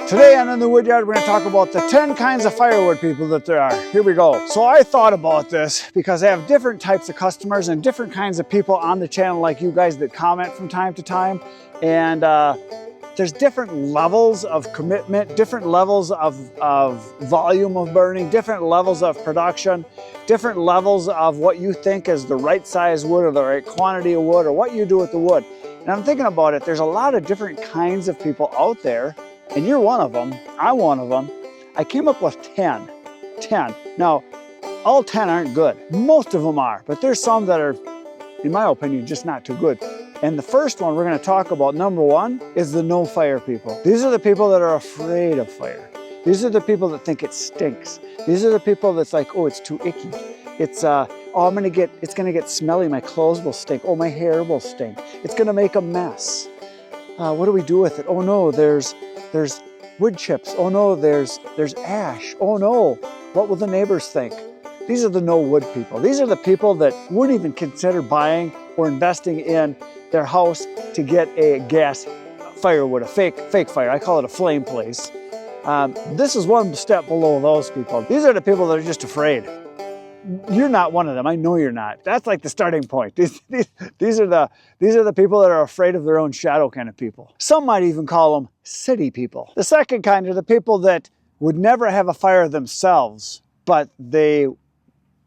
Today on In the Woodyard, we're going to talk about the 10 kinds of firewood people that there are. Here we go. So I thought about this because I have different types of customers and different kinds of people on the channel like you guys that comment from time to time. And there's different levels of commitment, different levels of volume of burning, different levels of production, different levels of what you think is the right size wood or the right quantity of wood or what you do with the wood. And I'm thinking about it, there's a lot of different kinds of people out there. And you're one of them, I'm one of them. I came up with 10. Now, all 10 aren't good. Most of them are, but there's some that are, in my opinion, just not too good. And the first one we're gonna talk about, number one, is the no fire people. These are the people that are afraid of fire. These are the people that think it stinks. These are the people that's like, oh, it's too icky. It's, oh, it's gonna get smelly, my clothes will stink. Oh, my hair will stink. It's gonna make a mess. What do we do with it? Oh no, there's wood chips. Oh no, there's ash. Oh no, what will the neighbors think? These are the no wood people. These are the people that wouldn't even consider buying or investing in their house to get a gas firewood, a fake fire. I call it a flame place. This is one step below those people. These are the people that are just afraid. You're not one of them. I know you're not. That's like the starting point. These are the people that are afraid of their own shadow kind of people. Some might even call them city people. The second kind are the people that would never have a fire themselves, but they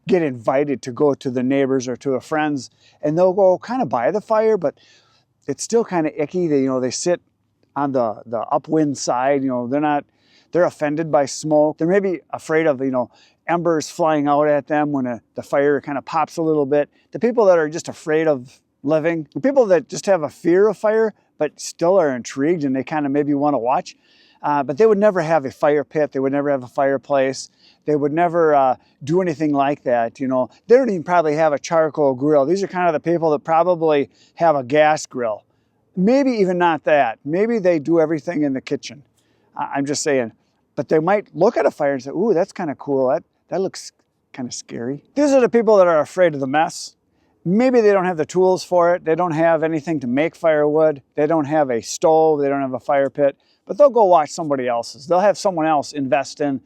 get invited to go to the neighbors or to a friend's, and they'll go kind of by the fire, but it's still kind of icky. They sit on the upwind side. They're offended by smoke. They're maybe afraid of embers flying out at them when the fire kind of pops a little bit. The people that are just afraid of living, the people that just have a fear of fire, but still are intrigued and they kind of maybe want to watch, but they would never have a fire pit. They would never have a fireplace. They would never do anything like that. They don't even probably have a charcoal grill. These are kind of the people that probably have a gas grill. Maybe even not that. Maybe they do everything in the kitchen. I'm just saying. But they might look at a fire and say, ooh, that's kind of cool. That looks kind of scary. These are the people that are afraid of the mess. Maybe they don't have the tools for it. They don't have anything to make firewood. They don't have a stove. They don't have a fire pit. But they'll go watch somebody else's. They'll have someone else invest in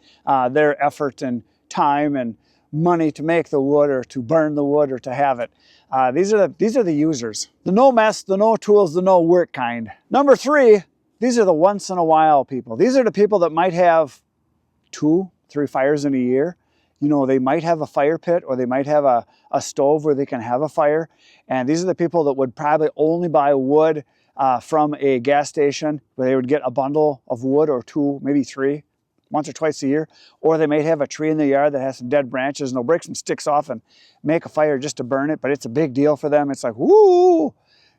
their effort and time and money to make the wood or to burn the wood or to have it. These are the users. The no mess, the no tools, the no work kind. Number three, these are the once in a while people. These are the people that might have 2-3 fires in a year. They might have a fire pit or they might have a stove where they can have a fire. And these are the people that would probably only buy wood from a gas station where they would get a bundle of wood or 2, maybe 3, once or twice a year. Or they might have a tree in the yard that has some dead branches and they'll break some sticks off and make a fire just to burn it. But it's a big deal for them. It's like, woo!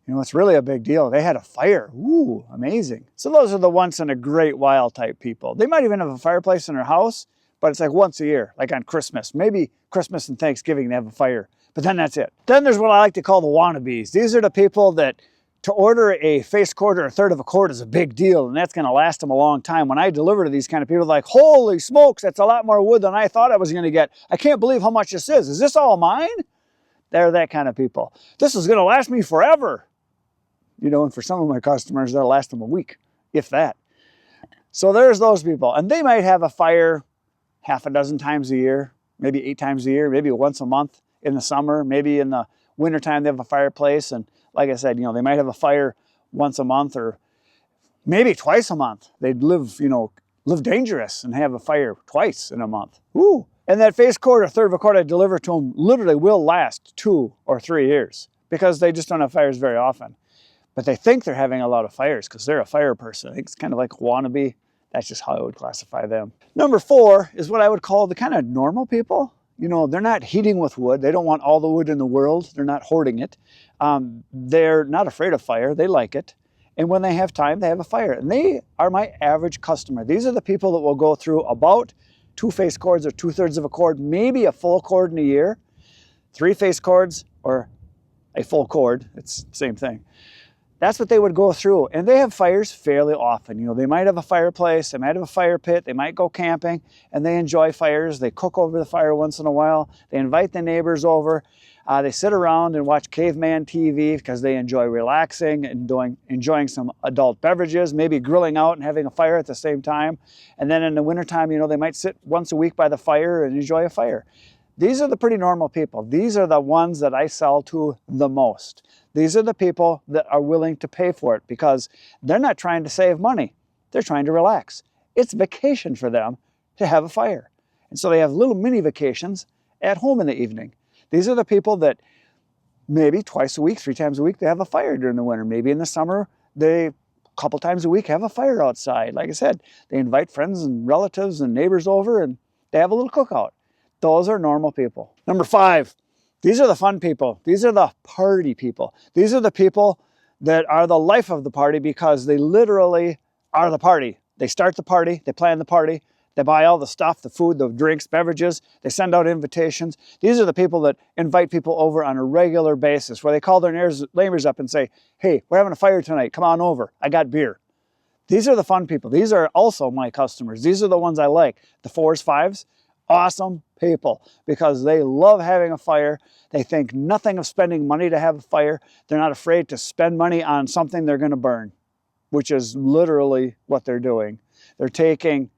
It's really a big deal. They had a fire. Ooh, amazing. So those are the once in a great while type people. They might even have a fireplace in their house, but it's like once a year, like on Christmas. Maybe Christmas and Thanksgiving they have a fire, but then that's it. Then there's what I like to call the wannabes. These are the people that to order a face cord or a third of a cord is a big deal, and that's gonna last them a long time. When I deliver to these kind of people, like, holy smokes, that's a lot more wood than I thought I was gonna get. I can't believe how much this is. Is this all mine? They're that kind of people. This is gonna last me forever. And for some of my customers, that'll last them a week, if that. So there's those people, and they might have a fire half a dozen times a year, maybe 8 times a year, maybe once a month in the summer, maybe in the wintertime they have a fireplace. And like I said, they might have a fire once a month or maybe twice a month. They'd live dangerous and have a fire twice in a month. Woo! And that face cord or third of a cord I deliver to them literally will last 2 or 3 years because they just don't have fires very often. But they think they're having a lot of fires because they're a fire person. I think it's kind of like a wannabe. That's just how I would classify them. Number 4 is what I would call the kind of normal people. They're not heating with wood. They don't want all the wood in the world. They're not hoarding it. They're not afraid of fire. They like it. And when they have time, they have a fire. And they are my average customer. These are the people that will go through about 2 face cords or 2/3 of a cord, maybe a full cord in a year, 3 face cords or a full cord. It's the same thing. That's what they would go through. And they have fires fairly often. You know, they might have a fireplace, they might have a fire pit, they might go camping, and they enjoy fires. They cook over the fire once in a while. They invite the neighbors over. They sit around and watch caveman TV because they enjoy relaxing and enjoying some adult beverages, maybe grilling out and having a fire at the same time. And then in the wintertime, you know, they might sit once a week by the fire and enjoy a fire. These are the pretty normal people. These are the ones that I sell to the most. These are the people that are willing to pay for it because they're not trying to save money. They're trying to relax. It's vacation for them to have a fire. And so they have little mini vacations at home in the evening. These are the people that maybe twice a week, 3 times a week, they have a fire during the winter. Maybe in the summer, they a couple times a week have a fire outside. Like I said, they invite friends and relatives and neighbors over and they have a little cookout. Those are normal people. Number 5, these are the fun people. These are the party people. These are the people that are the life of the party because they literally are the party. They start the party, they plan the party, they buy all the stuff, the food, the drinks, beverages, they send out invitations. These are the people that invite people over on a regular basis where they call their neighbors up and say, hey, we're having a fire tonight, come on over, I got beer. These are the fun people. These are also my customers. These are the ones I like. The 4s, 5s, awesome people because they love having a fire. They think nothing of spending money to have a fire. They're not afraid to spend money on something they're going to burn, which is literally what they're doing. They're taking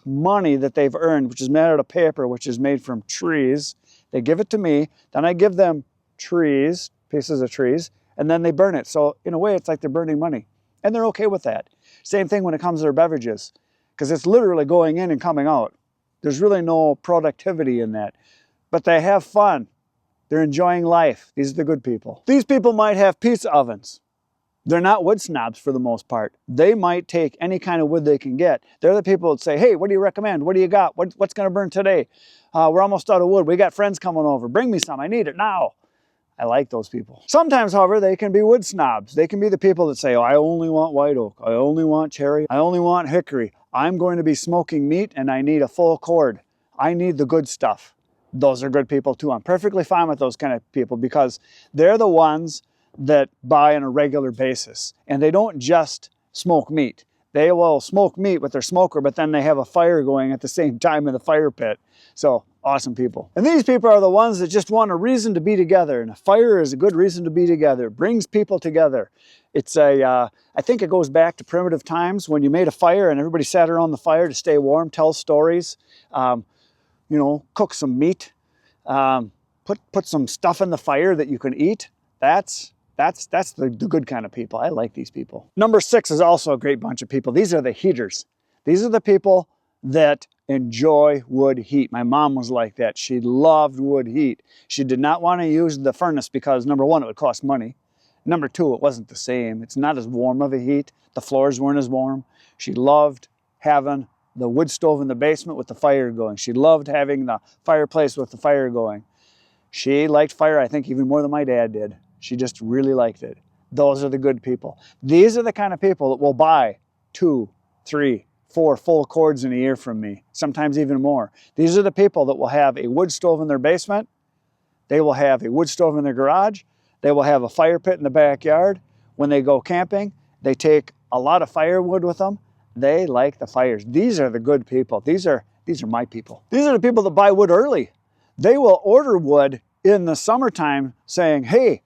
money that they've earned, which is made out of paper, which is made from trees. They give it to me, then I give them trees, pieces of trees, and then they burn it. So in a way, it's like they're burning money. And they're okay with that. Same thing when it comes to their beverages, because it's literally going in and coming out. There's really no productivity in that. But they have fun. They're enjoying life. These are the good people. These people might have pizza ovens. They're not wood snobs for the most part. They might take any kind of wood they can get. They're the people that say, hey, what do you recommend? What do you got? What's going to burn today? We're almost out of wood. We got friends coming over. Bring me some. I need it now. I like those people. Sometimes, however, they can be wood snobs. They can be the people that say, oh, I only want white oak. I only want cherry. I only want hickory. I'm going to be smoking meat and I need a full cord. I need the good stuff. Those are good people too. I'm perfectly fine with those kind of people because they're the ones that buy on a regular basis. And they don't just smoke meat. They will smoke meat with their smoker, but then they have a fire going at the same time in the fire pit. So awesome people. And these people are the ones that just want a reason to be together. And a fire is a good reason to be together. It brings people together. It's I think it goes back to primitive times when you made a fire and everybody sat around the fire to stay warm, tell stories, cook some meat, put some stuff in the fire that you can eat. That's the good kind of people. I like these people. Number 6 is also a great bunch of people. These are the heaters. These are the people that enjoy wood heat. My mom was like that. She loved wood heat. She did not want to use the furnace because, number 1, it would cost money. Number 2, it wasn't the same. It's not as warm of a heat. The floors weren't as warm. She loved having the wood stove in the basement with the fire going. She loved having the fireplace with the fire going. She liked fire, I think, even more than my dad did. She just really liked it. Those are the good people. These are the kind of people that will buy 2, 3, 4 full cords in a year from me, sometimes even more. These are the people that will have a wood stove in their basement. They will have a wood stove in their garage. They will have a fire pit in the backyard. When they go camping, they take a lot of firewood with them. They like the fires. These are the good people. These are my people. These are the people that buy wood early. They will order wood in the summertime saying, hey,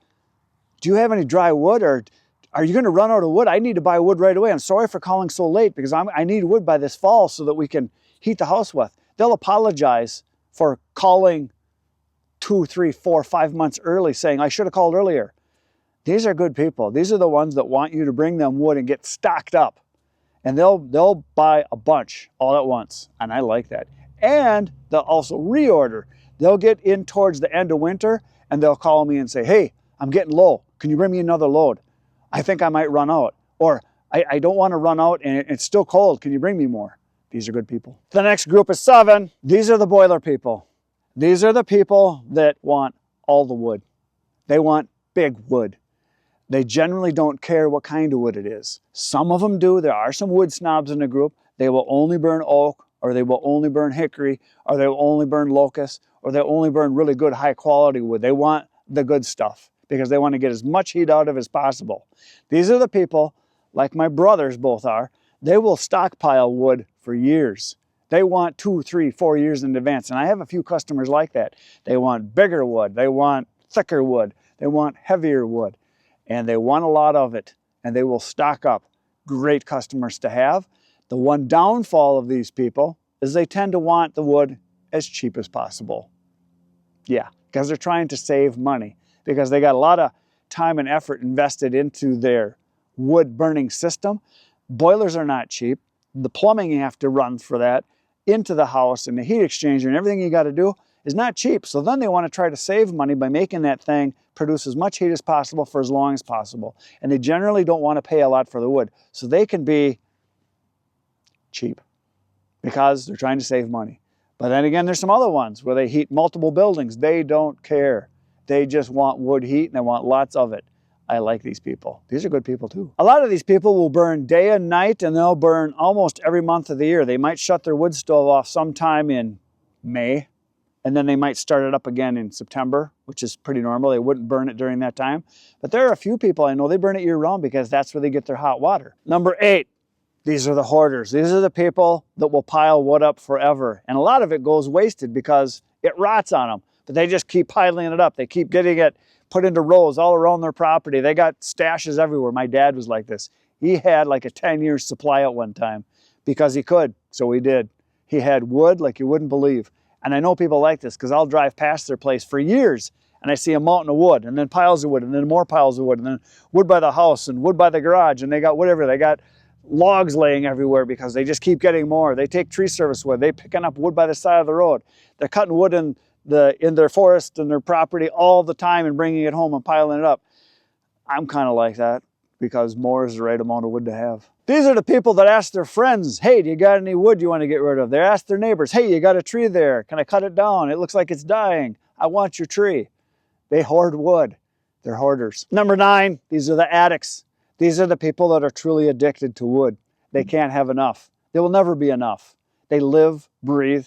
do you have any dry wood, or are you going to run out of wood? I need to buy wood right away. I'm sorry for calling so late because I need wood by this fall so that we can heat the house with. They'll apologize for calling 2, 3, 4, 5 months early saying, I should have called earlier. These are good people. These are the ones that want you to bring them wood and get stocked up. And they'll buy a bunch all at once. And I like that. And they'll also reorder. They'll get in towards the end of winter and they'll call me and say, hey, I'm getting low. Can you bring me another load? I think I might run out. Or I don't want to run out and it's still cold. Can you bring me more? These are good people. The next group is 7. These are the boiler people. These are the people that want all the wood. They want big wood. They generally don't care what kind of wood it is. Some of them do. There are some wood snobs in the group. They will only burn oak, or they will only burn hickory, or they will only burn locust, or they'll only burn really good high quality wood. They want the good stuff because they want to get as much heat out of it as possible. These are the people, like my brothers both are, they will stockpile wood for years. They want 2, 3, 4 years in advance. And I have a few customers like that. They want bigger wood. They want thicker wood. They want heavier wood. And they want a lot of it. And they will stock up. Great customers to have. The one downfall of these people is they tend to want the wood as cheap as possible. Yeah, because they're trying to save money. Because they got a lot of time and effort invested into their wood burning system. Boilers are not cheap. The plumbing you have to run for that into the house and the heat exchanger and everything you got to do is not cheap. So then they want to try to save money by making that thing produce as much heat as possible for as long as possible. And they generally don't want to pay a lot for the wood. So they can be cheap because they're trying to save money. But then again, there's some other ones where they heat multiple buildings. They don't care. They just want wood heat and they want lots of it. I like these people. These are good people too. A lot of these people will burn day and night, and they'll burn almost every month of the year. They might shut their wood stove off sometime in May, and then they might start it up again in September, which is pretty normal. They wouldn't burn it during that time. But there are a few people I know, they burn it year round because that's where they get their hot water. Number 8, these are the hoarders. These are the people that will pile wood up forever. And a lot of it goes wasted because it rots on them. But they just keep piling it up. They keep getting it put into rows all around their property. They got stashes everywhere. My dad was like this. He had like a 10-year supply at one time because he could, so he did. He had wood like you wouldn't believe. And I know people like this because I'll drive past their place for years and I see a mountain of wood and then piles of wood and then more piles of wood and then wood by the house and wood by the garage, and they got whatever. They got logs laying everywhere because they just keep getting more. They take tree service wood. They're picking up wood by the side of the road. They're cutting wood in their forest and their property all the time and bringing it home and piling it up. I'm kind of like that because more is the right amount of wood to have. These are the people that ask their friends, hey, do you got any wood you want to get rid of? They ask their neighbors, hey, you got a tree there. Can I cut it down? It looks like it's dying. I want your tree. They hoard wood. They're hoarders. Number 9, these are the addicts. These are the people that are truly addicted to wood. They can't have enough. There will never be enough. They live, breathe,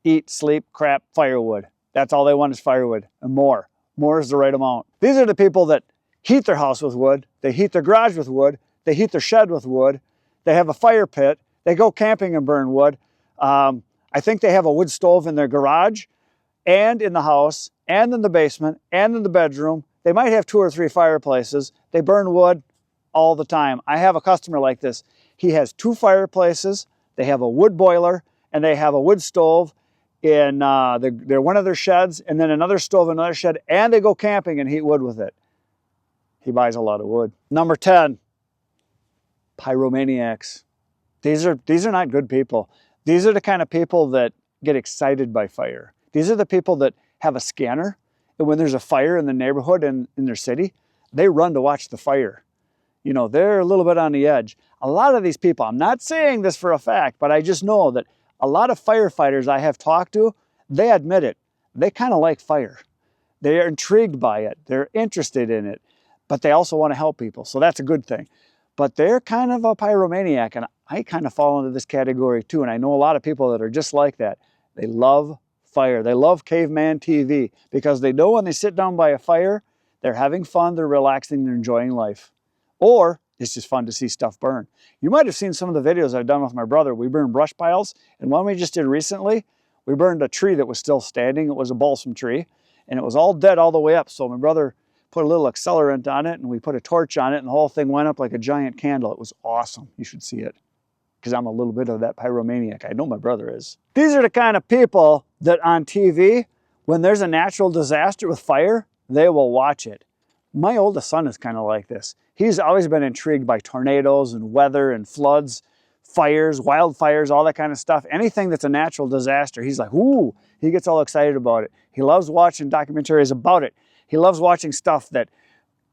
eat, sleep, crap, firewood. That's all they want is firewood and more. More is the right amount. These are the people that heat their house with wood. They heat their garage with wood. They heat their shed with wood. They have a fire pit. They go camping and burn wood. I think they have a wood stove in their garage and in the house and in the basement and in the bedroom. They might have 2 or 3 fireplaces. They burn wood all the time. I have a customer like this. He has 2 fireplaces. They have a wood boiler and they have a wood stove in one of their sheds, and then another stove, another shed, and they go camping and heat wood with it. He buys a lot of wood. Number 10, pyromaniacs. These are not good people. These are the kind of people that get excited by fire. These are the people that have a scanner, and when there's a fire in the neighborhood and in their city, they run to watch the fire. You know, they're a little bit on the edge. A lot of these people, I'm not saying this for a fact, but I just know that a lot of firefighters I have talked to, they admit it. They kind of like fire. They are intrigued by it. They're interested in it, but they also want to help people. So that's a good thing. But they're kind of a pyromaniac, and I kind of fall into this category too. And I know a lot of people that are just like that. They love fire. They love caveman TV because they know when they sit down by a fire, they're having fun, they're relaxing, they're enjoying life. Or it's just fun to see stuff burn. You might have seen some of the videos I've done with my brother. We burned brush piles, and one we just did recently, we burned a tree that was still standing. It was a balsam tree, and it was all dead all the way up. So my brother put a little accelerant on it, and we put a torch on it, and the whole thing went up like a giant candle. It was awesome. You should see it, because I'm a little bit of that pyromaniac. I know my brother is. These are the kind of people that on TV, when there's a natural disaster with fire, they will watch it. My oldest son is kind of like this. He's always been intrigued by tornadoes and weather and floods, fires, wildfires, all that kind of stuff. Anything that's a natural disaster, he's like, ooh, he gets all excited about it. He loves watching documentaries about it. He loves watching stuff that,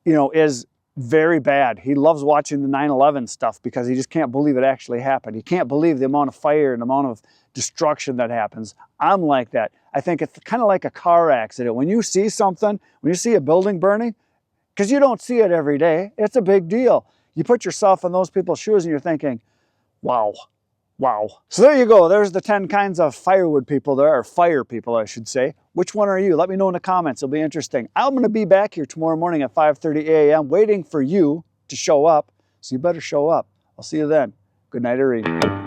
you know, is very bad. He loves watching the 9/11 stuff because he just can't believe it actually happened. He can't believe the amount of fire and the amount of destruction that happens. I'm like that. I think it's kind of like a car accident. When you see something, when you see a building burning, because you don't see it every day, it's a big deal. You put yourself in those people's shoes and you're thinking, wow, Wow. So there you go. There's the 10 kinds of firewood people there, or fire people, I should say. Which one are you? Let me know in the comments. It'll be interesting. I'm going to be back here tomorrow morning at 5:30 a.m. waiting for you to show up. So you better show up. I'll see you then. Good night, Irene.